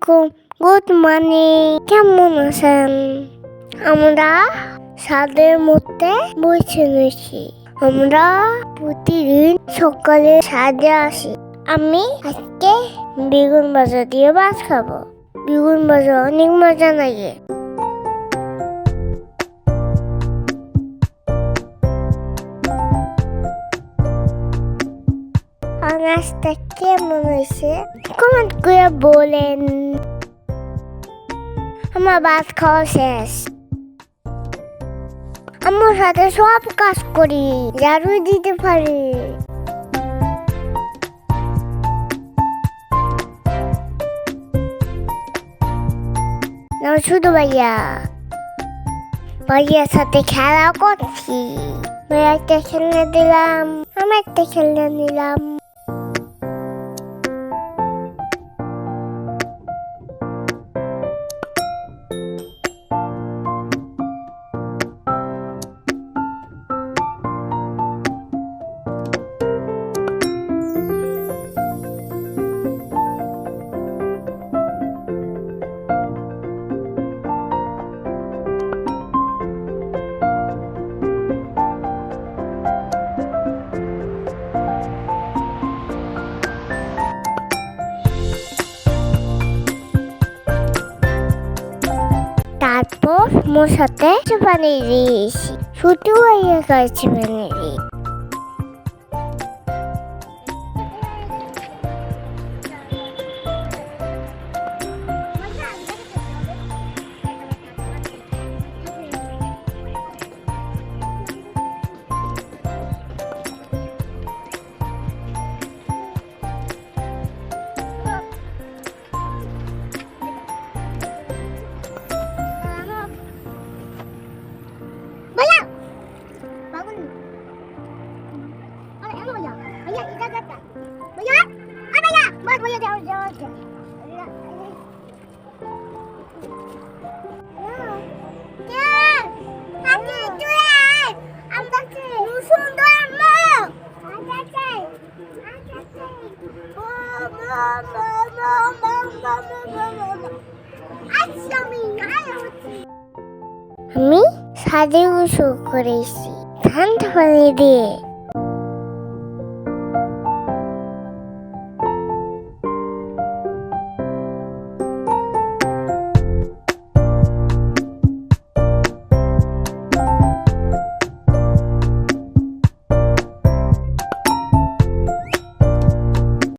আলাইকুম, good morning. কেমন আছেন? আমরা ছাদের মধ্যে বসে রয়েছি। আমরা প্রতিদিন সকালে ছাদে আসি। আমি আজকে বেগুন ভাজা দিয়ে ভাত খাবো। বেগুন ভাজা অনেক মজা লাগে। নাস্তা কেমন হয়েছে কমেন্ট করে বলেন। আমার ভাত খাওয়া শেষ। আমার সাথে সব কাজ করি, ঝাড়ু দিতে পারি। না শুধু ভাইয়ার সাথে খেলা করছি। ভাইয়া একটা খেলনা দিলাম, আমি একটা খেলনা নিলাম। তারপর মোর সাথে বানিয়ে দিয়েছি, শুধু ভাইয়া কাছে বানিয়ে দিই। আমি ছাদে গোসল করেছি ঠান্ডা পানি দিয়ে।